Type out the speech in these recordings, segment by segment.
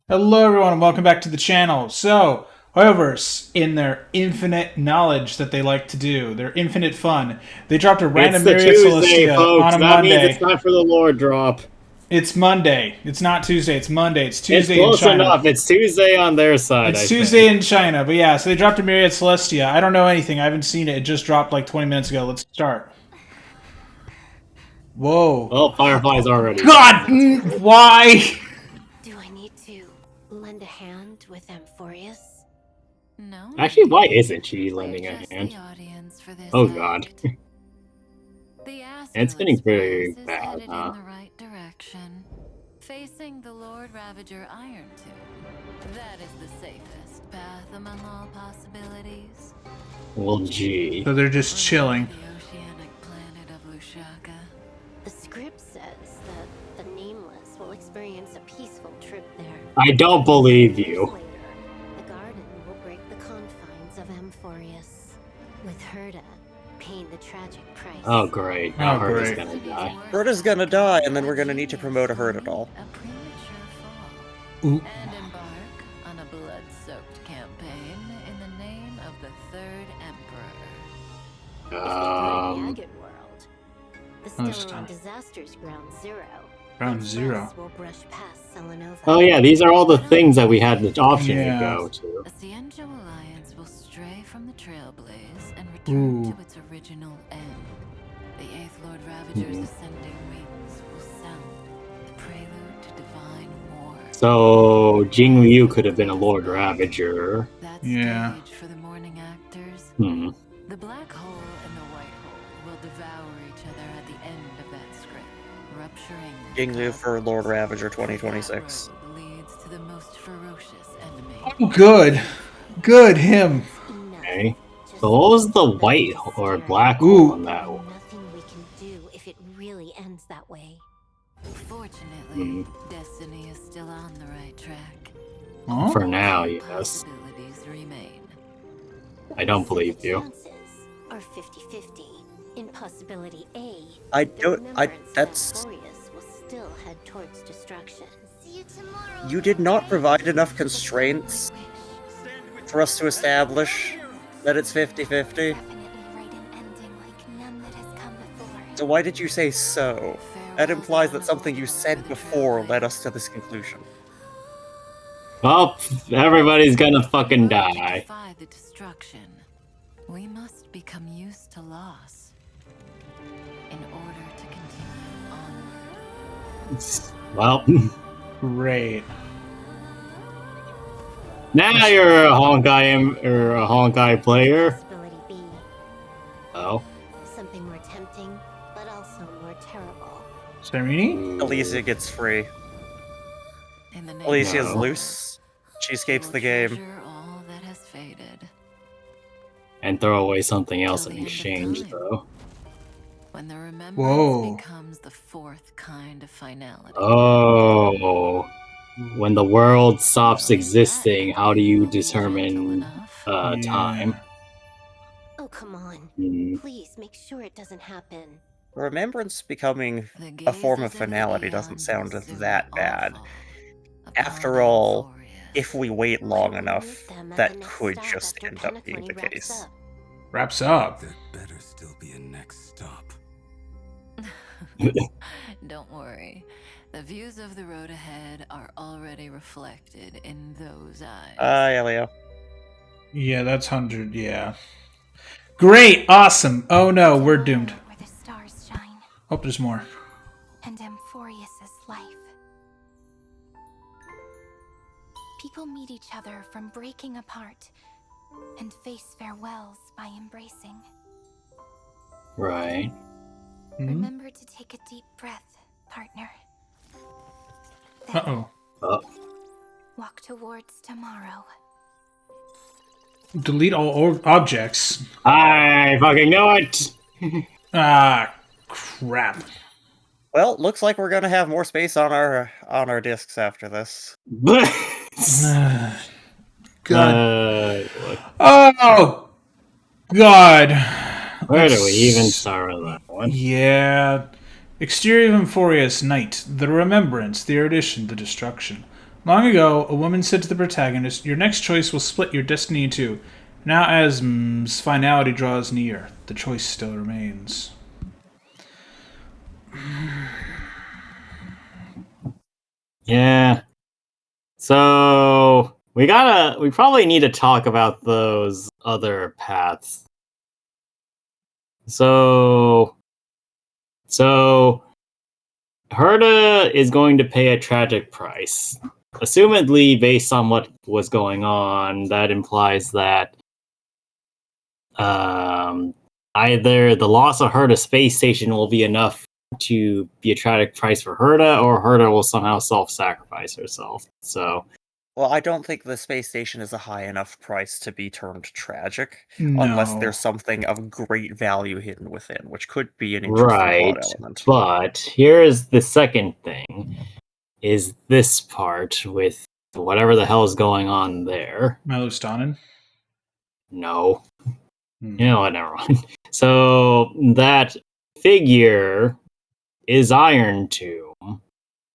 Hello everyone and welcome back to the channel. So, however, in their infinite knowledge that they like to do, their infinite fun, they dropped a It's random the Myriad Tuesday, Celestia on folks. a That means it's Monday. time for the lore drop. It's Monday. It's not Tuesday, it's Monday. It's It's Tuesday in close China. enough. It's Tuesday on their side, It's I Tuesday think. in China, but yeah, so they dropped a Myriad Celestia. I don't know anything. I haven't seen it. It just dropped like 20 minutes ago. Let's start. Whoa. Well, Firefly's already God! dead. That's Why? Do I need to lend a hand with Amphoreus? No. Actually, why isn't she We're lending a just hand? the audience for this Oh god. act. The It's getting Asterix very Prize is bad, headed huh? in the right direction, facing the Lord Ravager Iron Tomb. That is the safest path among all possibilities. Well, gee. So they're just chilling. The oceanic planet of Lushaka. The script says that the Nameless will experience a peaceful trip there. I don't believe Years you. later, the garden will break the confines of Amphoreus, with Herda paying the tragic price. Oh, great. Now Oh, Herda's great. gonna die. Herda's gonna die, and then we're gonna need to promote a Herda-doll. A premature fall. Ooh. And embark on a blood-soaked campaign in the name of the Third Emperor. Um, Agate world. The Oh, it's Stellaron done. Disasters Ground Zero. Ground Its Zero. bus will brush past Selenova. oh yeah, these are all the things that we had the option Yeah. to go to. The Cienjo Alliance will stray from the Trailblaze and return Ooh. to its original end. The Eighth Lord Ravager's ascending wings will sound the prelude to divine war. So, Jing Liu could have been a Lord Ravager. That Yeah. stage for the morning actors. Hmm. The black hole and the white hole will devour each other at the end of that script, rupturing. Jing Liu for Lord Ravager 2026. That road leads to the most ferocious enemy. Oh, good. Good, him. Enough. Okay. Just So what was the let white this or stare. black Ooh. hole on that one? Nothing we can do if it really ends that way. Fortunately, destiny is still on the right track. Huh? For now, All yes. possibilities remain. I don't believe The you. chances are 50-50. In possibility A, I the don't. remembrance of That's. Amphoreus will still head towards destruction. See you tomorrow. You did not provide enough constraints for us to establish that it's 50-50. Definitely write an ending like none that has come before. So why did you say so? That implies that something you said before led us to this conclusion. Well, everybody's gonna fucking To die. defy the destruction, we must become used to loss in order to continue onward. Well, Great. now you're a Honkai player. Possibility B, Oh. something more tempting, but also more terrible. Serini? Alicia gets free. In the name Alicia's No. loose. She escapes we'll the game. treasure all that has faded. And throw away something else Till in the end of exchange, time. though. When the remembrance Whoa. becomes the fourth kind of finality. Oh. When the world stops So if existing, that how do you ending will be gentle determine enough, Yeah. time? Oh, come on. Hmm. Please make sure it doesn't happen. Remembrance becoming the a form of gazes the finality doesn't eons sound will soon that bad. all fall After upon all, Amphoreus. if we wait long Why enough, meet them at that the next could stop just after end up being Penacony the wraps case. up? Wraps up. There better still be a next stop. Don't worry. The views of the road ahead are already reflected in those eyes. Yeah, Leo. Yeah, that's 100, yeah. Great, awesome. Oh no, we're doomed. Where the stars shine, Hope there's more. and Amphoreus's life. People meet each other from breaking apart and face farewells by embracing. Right. Hmm? Remember to take a deep breath, partner. Then Uh-oh. Oh. walk towards tomorrow. Delete all objects. I fucking know it! Ah, crap. Well, looks like we're gonna have more space on our discs after this. God. Look, Oh, God. where do we even start with that one? Yeah. Exterior of Amphoreus, Night. The Remembrance, the Erudition, the Destruction. Long ago, a woman said to the protagonist, "Your next choice will split your destiny in two." Now, as finality draws near, the choice still remains. Yeah. So we probably need to talk about those other paths. So Herta is going to pay a tragic price. Assumedly, based on what was going on, that implies that either the loss of Herta space station will be enough to be a tragic price for Herta, or Herta will somehow self-sacrifice herself. So, Well, I don't think the space station is a high enough price to be termed tragic, No. unless there's something of great value hidden within, which could be an interesting plot element. But here's the second thing, is this part with whatever the hell is going on there. Melustanen? No. You know what, never mind. So that figure is Iron Tomb,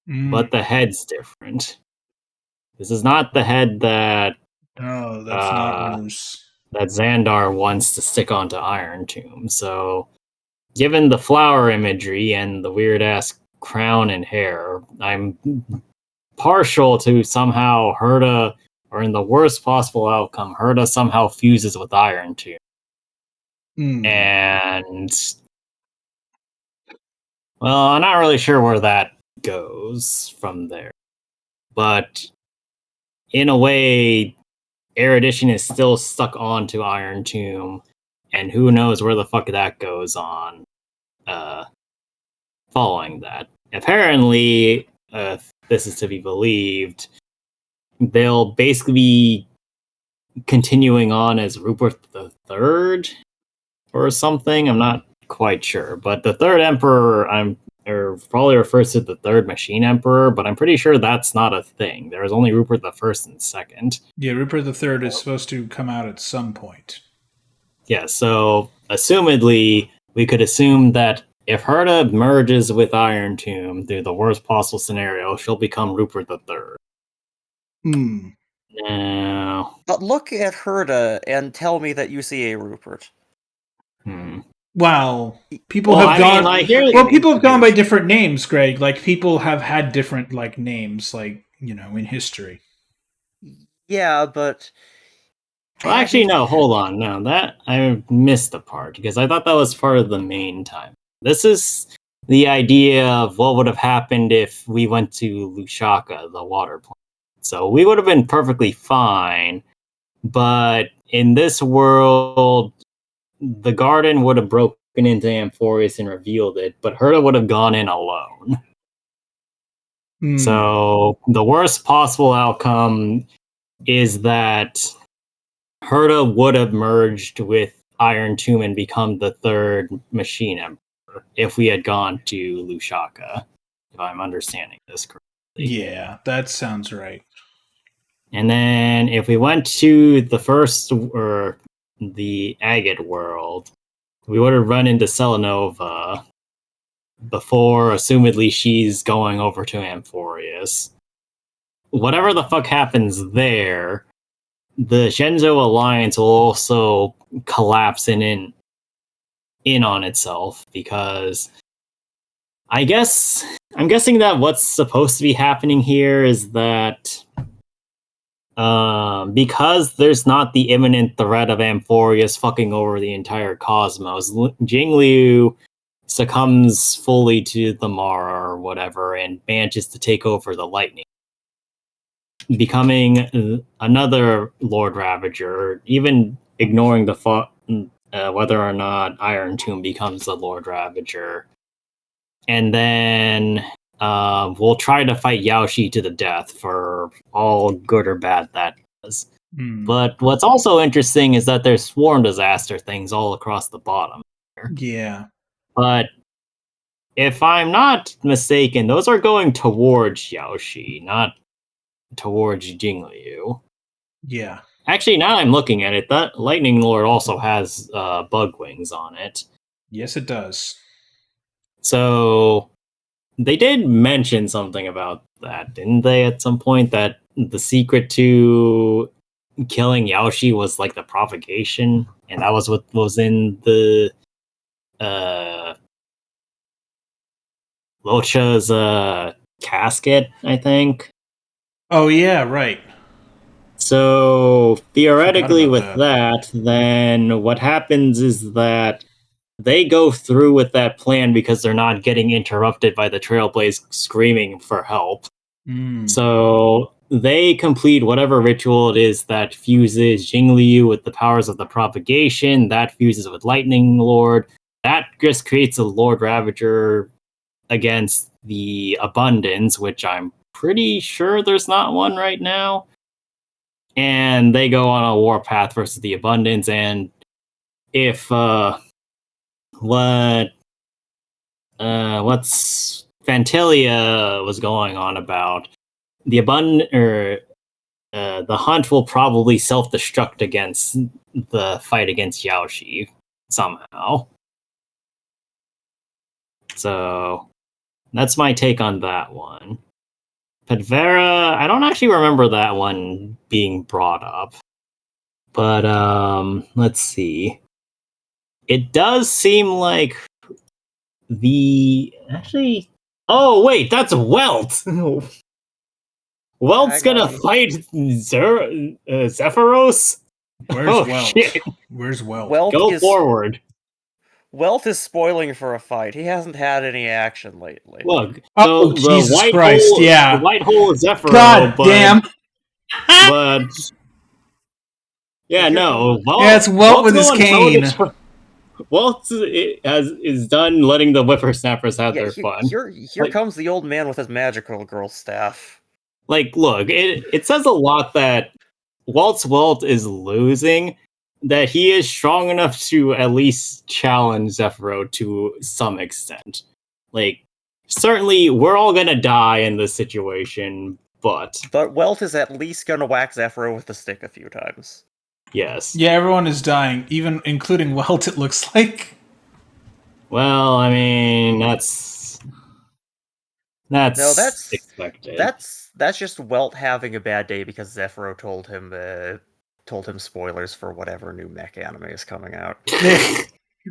but the head's different. This is not the head that No, that's not Roos. that Xandar wants to stick onto Iron Tomb. So, given the flower imagery and the weird ass crown and hair, I'm partial to somehow Herta, or in the worst possible outcome, Herta somehow fuses with Iron Tomb. And well, I'm not really sure where that goes from there. But in a way, Erudition is still stuck onto Iron Tomb, and who knows where the fuck that goes on following that. Apparently, if this is to be believed, they'll basically be continuing on as Rupert the Third or something. I'm not quite sure, but the Third Emperor probably refers to the Third Machine Emperor, but I'm pretty sure that's not a thing. There was only Rupert the First and Second. Yeah, Rupert the Third is supposed to come out at some point. Yeah, so assumedly, we could assume that if Herta merges with Iron Tomb through the worst possible scenario, she'll become Rupert the Third. No. But look at Herta and tell me that you see a Rupert. Well, people have gone. People have gone by different names, Greg. Like people have had different names, in history. Yeah, but well, actually, no. Hold on. No, that I missed the part because I thought that was part of the main time. This is the idea of what would have happened if we went to Lushaka, the water planet. So we would have been perfectly fine, but in this world, the garden would have broken into Amphoreus and revealed it, but Herta would have gone in alone. So the worst possible outcome is that Herta would have merged with Iron Tomb and become the Third Machine Emperor if we had gone to Lushaka, if I'm understanding this correctly. Yeah, that sounds right. And then if we went to the first, or the Agate world, we would have run into Selenova before, assumedly, she's going over to Amphoreus. Whatever the fuck happens there, the Shenzo Alliance will also collapse in on itself, because I'm guessing that what's supposed to be happening here is that because there's not the imminent threat of Amphoreus fucking over the entire cosmos, Jingliu succumbs fully to the Mara or whatever and manages to take over the Lightning, becoming another Lord Ravager, even ignoring the whether or not Iron Tomb becomes the Lord Ravager. And then we'll try to fight Yaoshi to the death for all good or bad that does. But what's also interesting is that there's swarm disaster things all across the bottom there. Yeah. But if I'm not mistaken, those are going towards Yaoshi, not towards Jingliu. Yeah. Actually, now I'm looking at it, that Lightning Lord also has bug wings on it. Yes, it does. So they did mention something about that, didn't they, at some point? That the secret to killing Yaoshi was like the propagation, and that was what was in the Locha's casket, I think. Oh yeah, right. So theoretically, Forgot with about that, then what happens is that they go through with that plan because they're not getting interrupted by the Trailblaze screaming for help. Mm. So they complete whatever ritual it is that fuses Jingliu with the powers of the propagation, that fuses with Lightning Lord. That just creates a Lord Ravager against the Abundance, which I'm pretty sure there's not one right now. And they go on a warpath versus the Abundance, and if what's Fantalia was going on about, the the Hunt will probably self-destruct against the fight against Yaoshi somehow. So that's my take on that one. Pedvera, I don't actually remember that one being brought up. But let's see. It does seem like oh wait, that's Welt. Welt's gonna fight Zephyros? Where's Welt? Shit. Where's Welt? Go forward. Welt is spoiling for a fight. He hasn't had any action lately. Look, Oh, the Jesus white Christ, hole, yeah. the white hole is Zephyro, God but, damn. but yeah, no. Yeah, it's Welt with his cane. Walt is done letting the whippersnappers have their fun. Here comes the old man with his magical girl staff. Like, look, it says a lot that Walt is losing, that he is strong enough to at least challenge Zephyro to some extent. Like, certainly, we're all gonna die in this situation, but Welt is at least gonna whack Zephyro with the stick a few times. Yes. Yeah, everyone is dying, even including Welt, it looks like. Well, I mean, that's expected. That's just Welt having a bad day because Zephyro told him spoilers for whatever new mech anime is coming out.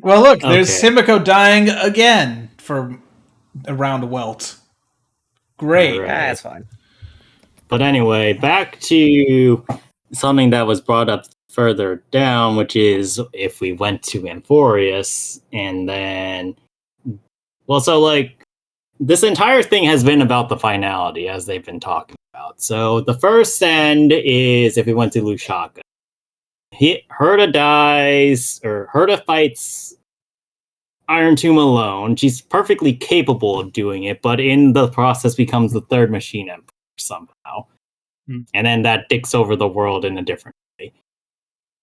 Well, look, there's Himiko dying again for around Welt. Great. Right. That's fine. But anyway, back to something that was brought up further down, which is if we went to Amphoreus, and then... Well, so, like, this entire thing has been about the finality, as they've been talking about. So the first end is if we went to Lushaka. Herta dies, or Herta fights Iron Tomb alone. She's perfectly capable of doing it, but in the process becomes the third Machine Emperor somehow. And then that dicks over the world in a different way.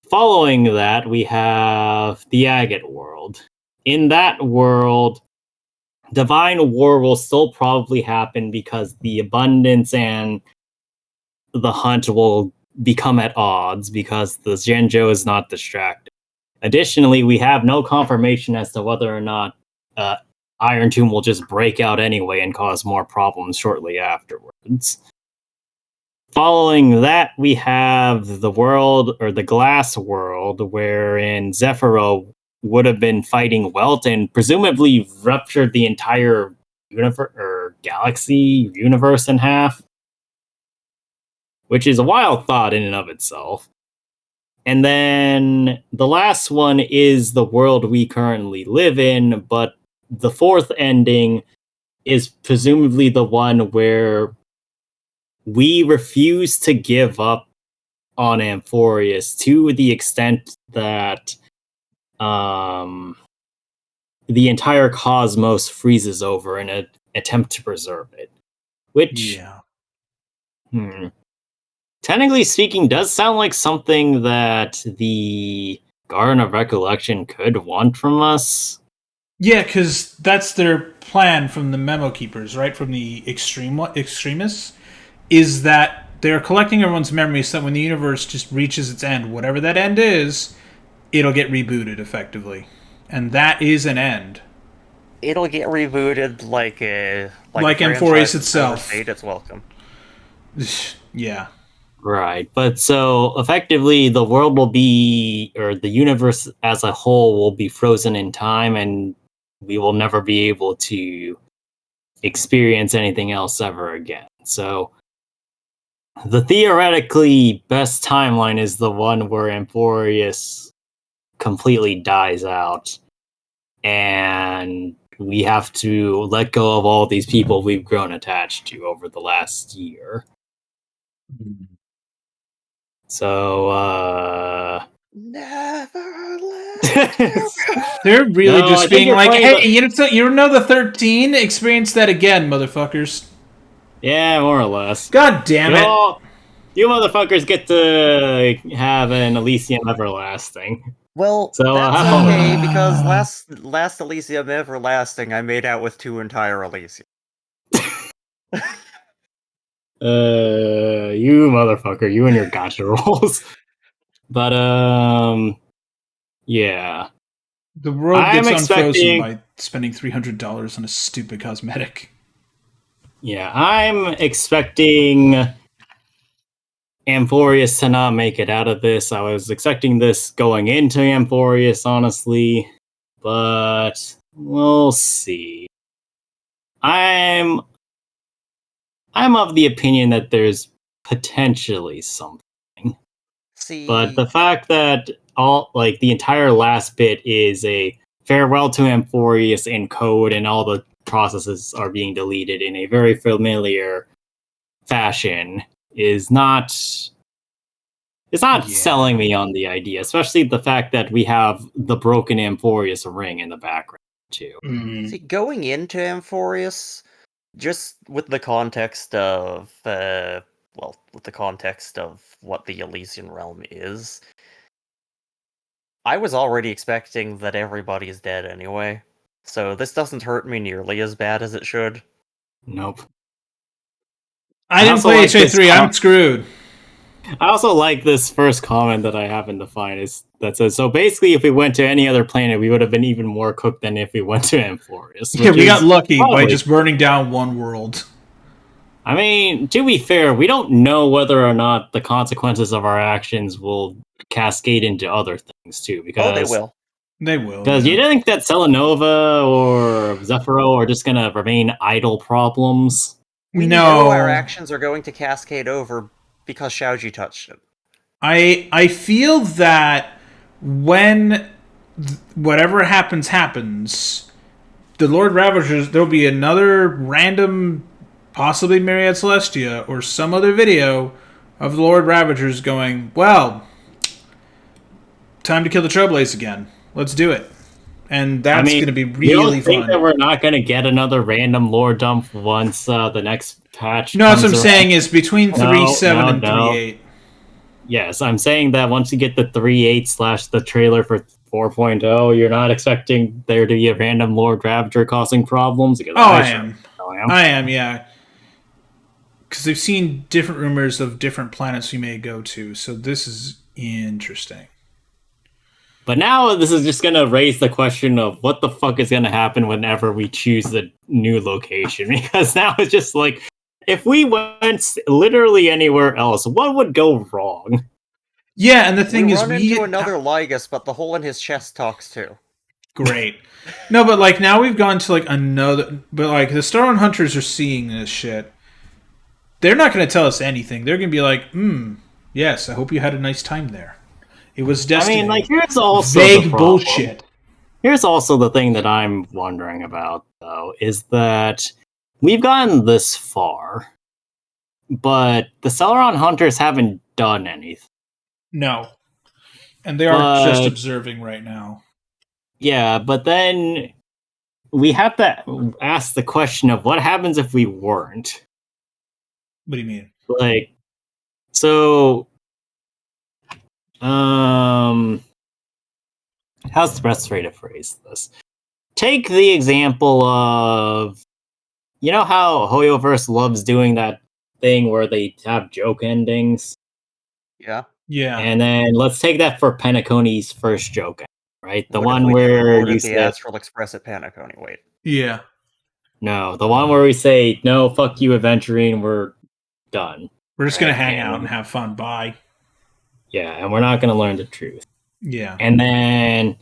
Following that, we have the Agate world. In that world, Divine War will still probably happen because the Abundance and the Hunt will become at odds because the Genjo is not distracted. Additionally, we have no confirmation as to whether or not Iron Tomb will just break out anyway and cause more problems shortly afterwards. Following that, we have the world, or the Glass world, wherein Zephyro would have been fighting Welt and presumably ruptured the entire universe or galaxy universe in half, which is a wild thought in and of itself. And then the last one is the world we currently live in, but the fourth ending is presumably the one where we refuse to give up on Amphoreus to the extent that the entire cosmos freezes over in an attempt to preserve it. Which, technically speaking, does sound like something that the Garden of Recollection could want from us. Yeah, because that's their plan from the Memo Keepers, right? From the extremists, is that they're collecting everyone's memories so that when the universe just reaches its end, whatever that end is, it'll get rebooted effectively. And that is an end. It'll get rebooted like Amphoreus itself. It's welcome. Yeah. Right. But so effectively, the world will be, or the universe as a whole will be frozen in time, and we will never be able to experience anything else ever again. So the theoretically best timeline is the one where Amphoreus completely dies out, and we have to let go of all these people we've grown attached to over the last year. So, Never let you go. They're really No, I just think being you're like, playing hey, you know the 13? Experience that again, motherfuckers. yeah, more or less. God damn it. You motherfuckers get to have an Elysium Everlasting. Well, So, that's have fun with okay that. because last Elysium Everlasting, I made out with 2 entire Elysium. You motherfucker, you and your gotcha rolls. But, yeah. The world I'm gets unfrozen expecting- by spending $300 on a stupid cosmetic. Yeah, I'm expecting Amphoreus to not make it out of this. I was expecting this going into Amphoreus, honestly, but we'll see. I'm of the opinion that there's potentially something, See, but the fact that the entire last bit is a farewell to Amphoreus in code, and all the processes are being deleted in a very familiar fashion is not. It's not selling me on the idea, especially the fact that we have the broken Amphoreus ring in the background too. see, going into Amphoreus, just with the context of with the context of what the Elysian realm is, I was already expecting that everybody is dead anyway, so this doesn't hurt me nearly as bad as it should. Nope. I didn't also play like this HA3, I'm screwed. I also like this first comment that I happen to find is that says, so basically if we went to any other planet, we would have been even more cooked than if we went to Amphoreus. Yeah, we got lucky by probably- just burning down one world. I mean, to be fair, we don't know whether or not the consequences of our actions will cascade into other things too. Because Oh, they will. They will. Because yeah. you don't think that Celanova or Zephyro are just gonna remain idle problems? We No. know our actions are going to cascade over because Xiaoji touched it. I feel that when whatever happens, the Lord Ravagers, there'll be another random, possibly Myriad Celestia, or some other video of the Lord Ravagers going, well, time to kill the Trailblaze again. Let's do it. And that's going to be really you don't think fun. that we're not going to get another random lore dump once the next patch No, that's what I'm comes saying around? is between 3.7 and no. 3.8. Yes, I'm saying that once you get the 3.8 / the trailer for 4.0, you're not expecting there to be a random Lord Ravager causing problems? Because I am. I am, yeah. Because they've seen different rumors of different planets we may go to, so this is interesting. But now this is just going to raise the question of what the fuck is going to happen whenever we choose the new location. Because now it's just like, if we went literally anywhere else, what would go wrong? Yeah, and the thing we is, run into another Lygus, but the hole in his chest talks too. Great. No, but like now we've gone to like another. But like the Stellaron Hunters are seeing this shit. They're not going to tell us anything. They're going to be like, yes, I hope you had a nice time there. It was destiny. I mean, like, here's also vague bullshit. Here's also the thing that I'm wondering about, though, is that we've gotten this far, but the Stellaron Hunters haven't done anything. No. And they are just observing right now. Yeah, but then we have to ask the question of what happens if we weren't. What do you mean? Like, so, how's the best way to phrase this? Take the example of, you know how Hoyoverse loves doing that thing where they have joke endings? Yeah. Yeah. And then let's take that for Penacony's first joke, right? The What if one we where ordered you the say, Astral Express at Panacony. Wait. Yeah. no, the one where we say, no, fuck you, Aventurine, we're done. We're just gonna hang And- out and have fun. Bye. Yeah, and we're not going to learn the truth. Yeah. And then,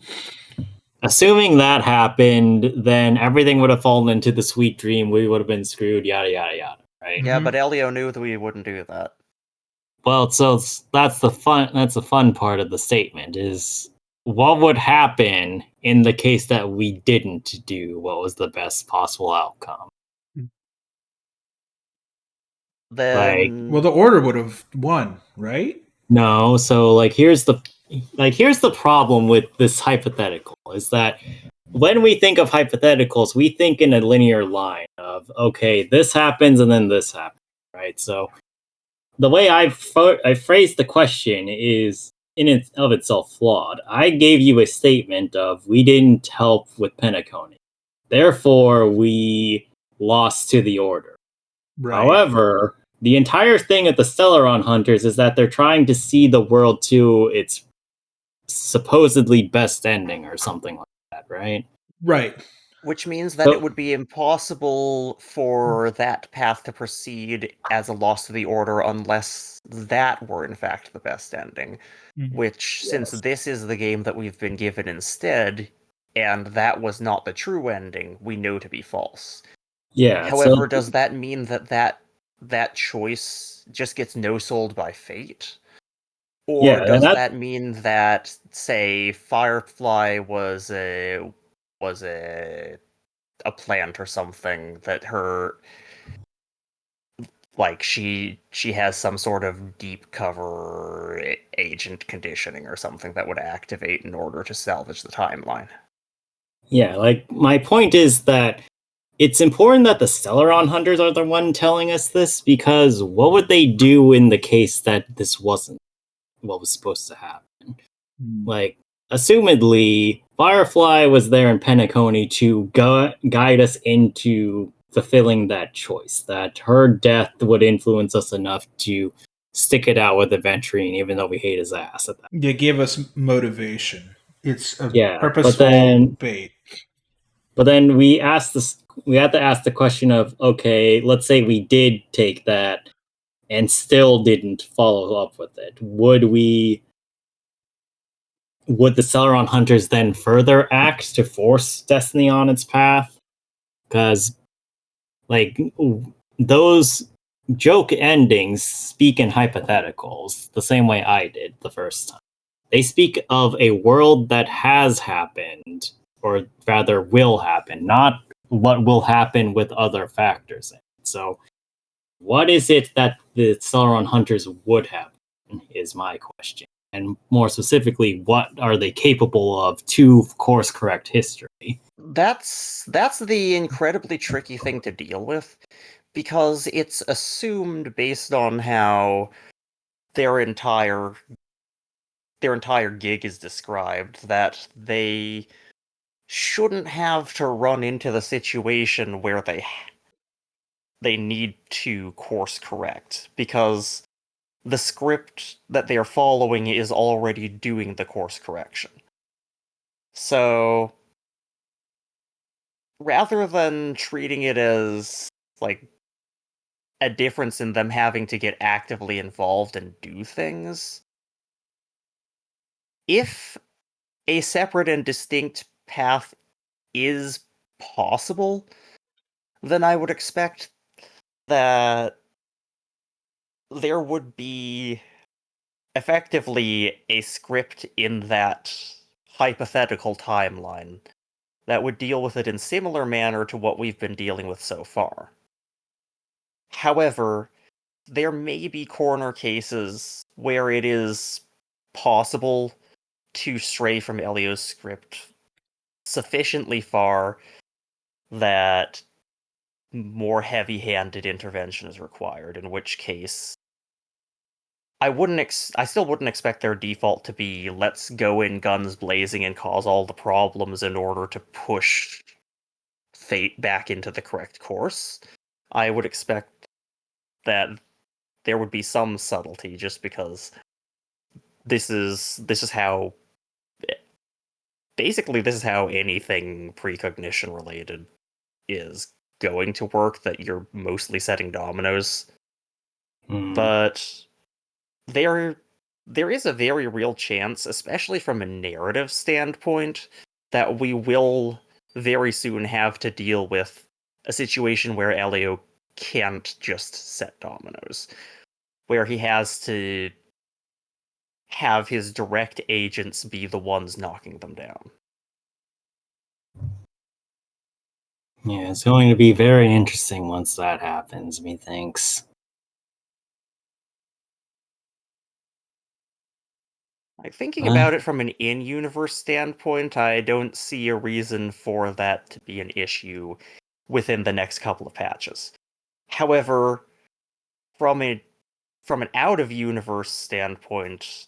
assuming that happened, then everything would have fallen into the sweet dream. We would have been screwed, yada, yada, yada, right? Yeah, Mhm. but Elio knew that we wouldn't do that. Well, so that's the fun part of the statement is what would happen in the case that we didn't do what was the best possible outcome. Then Well, the Order would have won, right? No, so here's the problem with this hypothetical is that when we think of hypotheticals, we think in a linear line of okay, this happens and then this happens, right? So the way I phrased the question is in it of itself flawed. I gave you a statement of we didn't help with Pentaconi, therefore we lost to the Order. Right. However, the entire thing at the Stellaron Hunters is that they're trying to see the world to its supposedly best ending or something like that, right? Right. which means that So- it would be impossible for that path to proceed as a loss to the Order unless that were in fact the best ending. Mhm. Which, since Yes. this is the game that we've been given instead, and that was not the true ending, we know to be false. Yeah. However, does that mean that choice just gets no-sold by fate? Or Yeah, and does that- that mean that, say, Firefly was a plant or something that her she has some sort of deep cover agent conditioning or something that would activate in order to salvage the timeline? Yeah, my point is that it's important that the Stellaron Hunters are the one telling us this because what would they do in the case that this wasn't what was supposed to happen? Assumedly, Firefly was there in Pentaconi to guide us into fulfilling that choice, that her death would influence us enough to stick it out with Aventurine, even though we hate his ass at that. You give us motivation. It's a Yeah, purposeful bait. But then we had to ask the question of, okay, let's say we did take that and still didn't follow up with it. Would the Stellaron Hunters then further act to force Destiny on its path? Because, those joke endings speak in hypotheticals the same way I did the first time. They speak of a world that has happened, or rather will happen, not what will happen with other factors in it. So, what is it that the Stellaron Hunters would have, is my question. And more specifically, what are they capable of to course correct history? That's the incredibly tricky thing to deal with, because it's assumed based on how their entire gig is described that they shouldn't have to run into the situation where they need to course correct, because the script that they are following is already doing the course correction. So, rather than treating it as a difference in them having to get actively involved and do things, if a separate and distinct path is possible, then I would expect that there would be effectively a script in that hypothetical timeline that would deal with it in similar manner to what we've been dealing with so far. However, there may be corner cases where it is possible to stray from Elio's script sufficiently far that more heavy-handed intervention is required, in which case I still wouldn't expect their default to be let's go in guns blazing and cause all the problems in order to push fate back into the correct course. I would expect that there would be some subtlety, just because this is how basically this is how anything precognition related is going to work, that you're mostly setting dominoes. But there is a very real chance, especially from a narrative standpoint, that we will very soon have to deal with a situation where Elio can't just set dominoes, where he has to have his direct agents be the ones knocking them down. Yeah, it's going to be very interesting once that happens, methinks. Like, thinking about it from an in-universe standpoint, I don't see a reason for that to be an issue within the next couple of patches. However, from an out-of-universe standpoint,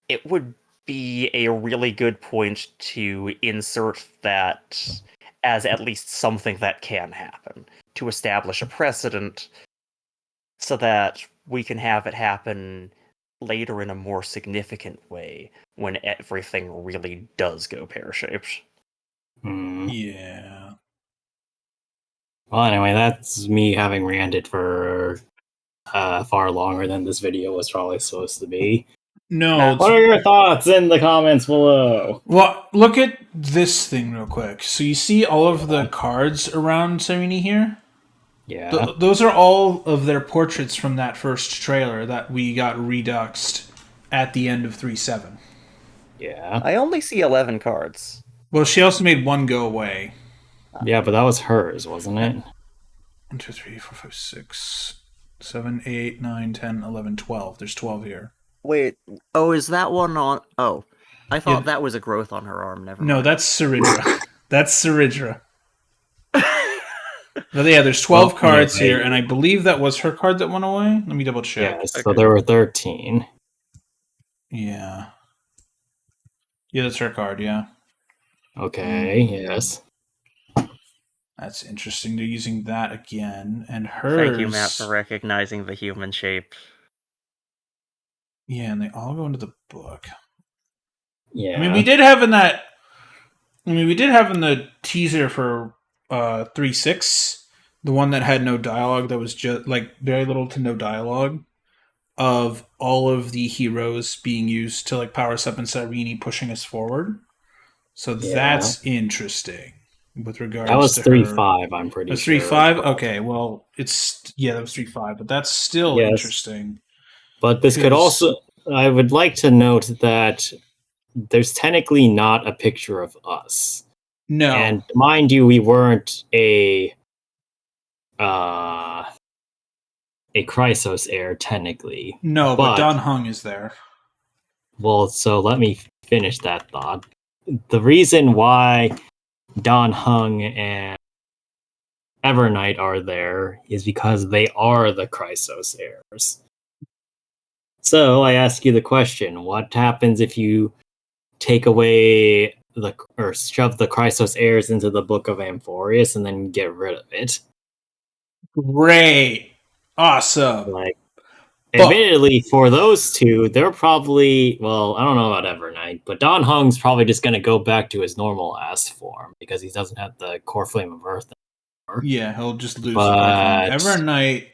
it would be a really good point to insert that as at least something that can happen, to establish a precedent so that we can have it happen later in a more significant way when everything really does go pear-shaped. Yeah. Well, anyway, that's me having ranted for far longer than this video was probably supposed to be. No. What are your thoughts in the comments below? Well, look at this thing real quick. So you see all of the cards around Serini here? Yeah. Those are all of their portraits from that first trailer that we got reduxed at the end of 3.7. Yeah. I only see 11 cards. Well, she also made one go away. Yeah, but that was hers, wasn't it? 1, 2, 3, 4, 5, 6, 7, 8, 9, 10, 11, 12. There's 12 here. Wait, oh, is that one on... Oh, I thought Yeah. that was a growth on her arm, never No, mind. that's Ceridra. That's Ceridra. But yeah, there's 12 cards here, and I believe that was her card that went away. Let me double check. Yeah, so there were 13. Yeah. Yeah, that's her card, yeah. Okay, yes. That's interesting. They're using that again. And hers... Thank you, Matt, for recognizing the human shape. Yeah, and they all go into the book. Yeah. I mean, we did have in that... we did have in the teaser for 3.6, the one that had no dialogue, that was just, like, very little to no dialogue, of all of the heroes being used to, like, power us up and Serini pushing us forward. So that's interesting. With regards that was to 3.5, I'm pretty sure. That's 3.5? Okay, well, it's... Yeah, that was 3.5, but that's still interesting. But this could also... I would like to note that there's technically not a picture of us. No. And mind you, we weren't a Chrysos heir, technically. No, but Don Hung is there. Well, so let me finish that thought. The reason why Don Hung and Evernight are there is because they are the Chrysos heirs. So I ask you the question: what happens if you take away or shove the Chrysos heirs into the Book of Amphoreus and then get rid of it? Great, awesome. Like, admittedly, for those two, they're probably, well, I don't know about Evernight, but Don Hung's probably just going to go back to his normal ass form because he doesn't have the core flame of Earth anymore. Yeah, he'll just lose the core flame. Evernight...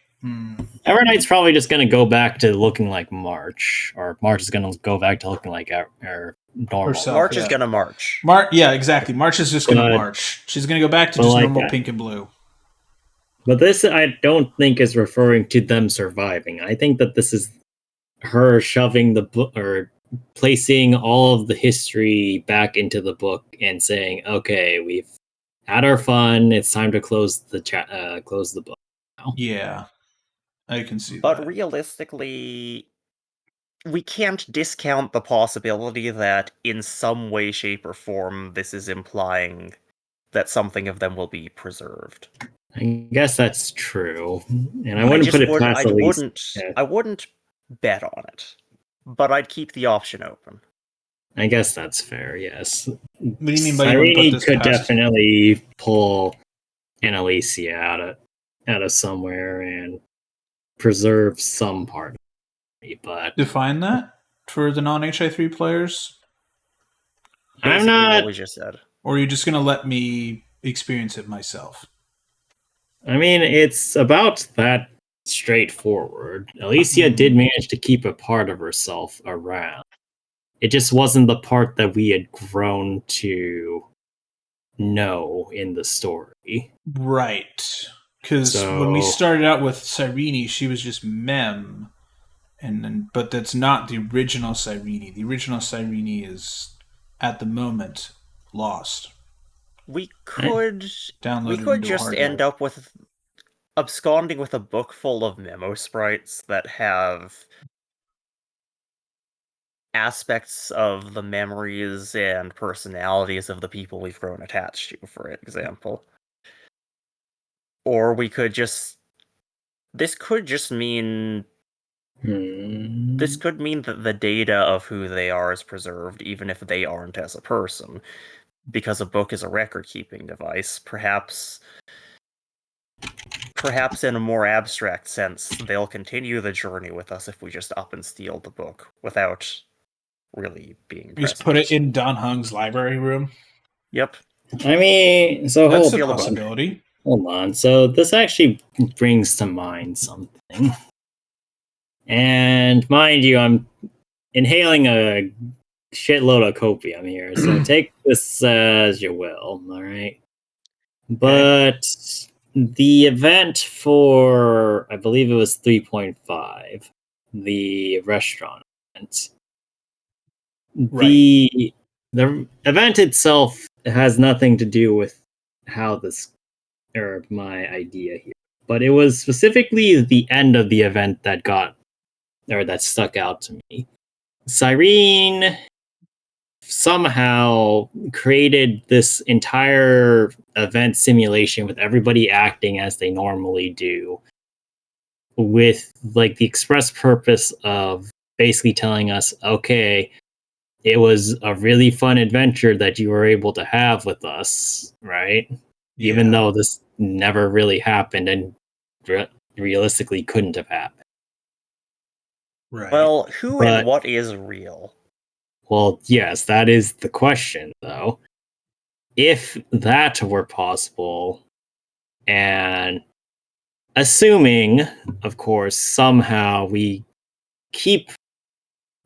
Evernight's probably just going to go back to looking like March, or March is going to go back to looking like our normal. Herself, March is going to march. Yeah, exactly. March is just going to march. She's going to go back to just normal pink and blue. But this, I don't think, is referring to them surviving. I think that this is her shoving the book, or placing all of the history back into the book and saying, "Okay, we've had our fun. It's time to close the book now." Yeah, I can see that. But realistically, we can't discount the possibility that in some way, shape, or form, this is implying that something of them will be preserved. I guess that's true, and I wouldn't put it past Elise. I wouldn't bet on it, but I'd keep the option open. I guess that's fair. Yes. What do you mean by Irene could definitely pull an Alicia out of somewhere and preserve some part of it, but define that for the non-HI3 players. I'm not. What we just said. Or are you just going to let me experience it myself? I mean, it's about that straightforward. Alicia did manage to keep a part of herself around. It just wasn't the part that we had grown to know in the story. Right. Because when we started out with Cyrene, she was just Mem. But that's not the original Cyrene. The original Cyrene is, at the moment, lost. We could just end up with absconding with a book full of memo sprites that have aspects of the memories and personalities of the people we've grown attached to, for example. Or we could just... This could mean that the data of who they are is preserved, even if they aren't as a person. Because a book is a record-keeping device, perhaps in a more abstract sense, they'll continue the journey with us if we just up and steal the book without really being present. Just put it in Don Hung's library room? Yep. I mean, so that's a possibility. Hold on. So this actually brings to mind something. And mind you, I'm inhaling a shitload of copium here, so take this as you will, alright? But the event for, I believe it was 3.5, the restaurant event, the event itself has nothing to do with how this, or my idea here, but it was specifically the end of the event that stuck out to me. Cyrene somehow created this entire event simulation with everybody acting as they normally do, with like the express purpose of basically telling us, okay, it was a really fun adventure that you were able to have with us, right? Yeah. Even though this never really happened and realistically couldn't have happened. Right. Well, and what is real? Well, yes, that is the question, though. If that were possible, and assuming, of course, somehow we keep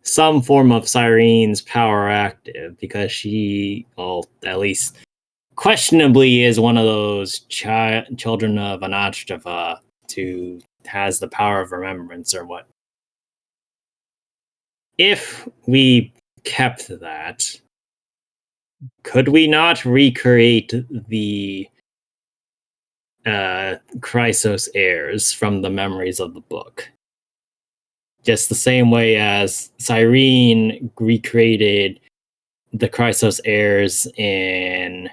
some form of Cyrene's power active, because she, well, at least questionably is one of those children of Anachtav who has the power of remembrance or what. If we kept that, could we not recreate the Chrysos heirs from the memories of the book? Just the same way as Cyrene recreated the Chrysos heirs in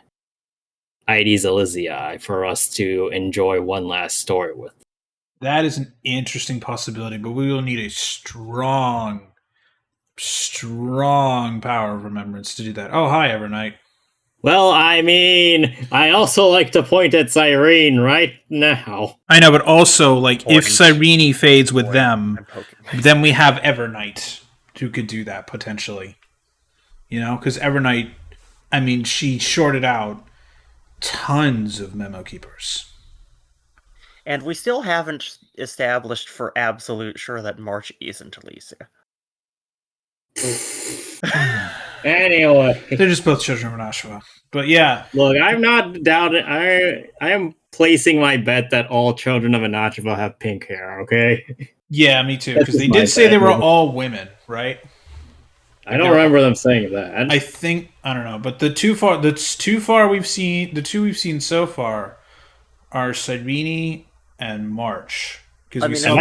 Aedes Elysiae for us to enjoy one last story with. That is an interesting possibility, but we will need a strong power of remembrance to do that. Oh, hi, Evernight. Well, I mean, I also like to point at Cyrene right now. I know, but also, like, if Cyrene fades with them, then we have Evernight who could do that, potentially. You know, because Evernight, I mean, she shorted out tons of memo keepers. And we still haven't established for absolute sure that March isn't Alicia. Anyway, they're just both children of Anachtav. But yeah, look, I'm not doubting. I am placing my bet that all children of Anachtav have pink hair. Okay. Yeah, me too. Because they did say they were all women, right? I don't remember them saying that. I don't know, but the two we've seen so far are Cyrene and March. Because we saw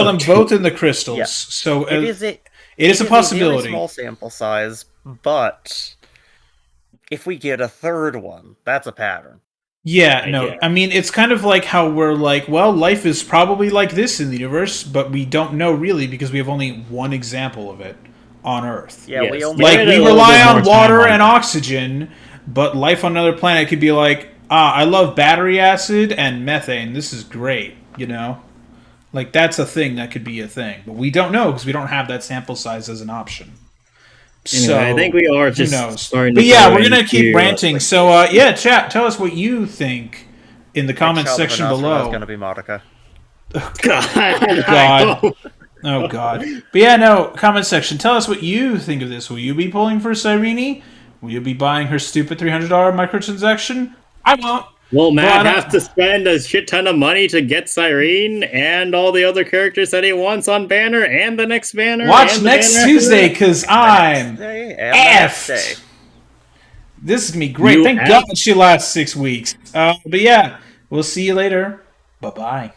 them both in the crystals. Yeah. So it is a possibility. It is a very small sample size, but if we get a third one, that's a pattern. Yeah, no, I mean, it's kind of like how we're like, well, life is probably like this in the universe, but we don't know really because we have only one example of it on Earth. Yeah, we rely on water and oxygen, but life on another planet could be like, I love battery acid and methane. This is great, you know? Like, that's a thing that could be a thing. But we don't know because we don't have that sample size as an option. Anyway, so I think we are just starting to we're going to keep ranting. So, chat, tell us what you think in the comments section below. Is going to be Marika. God. Oh, God. But yeah, no, comment section. Tell us what you think of this. Will you be pulling for Cyrene? Will you be buying her stupid $300 microtransaction? I won't. Will Matt But, have to spend a shit ton of money to get Cyrene and all the other characters that he wants on Banner and the next Banner? watch and next banner Tuesday, because I'm Day and the next day. effed. This is going to be great. You Thank God she lasts 6 weeks. But yeah, we'll see you later. Bye-bye.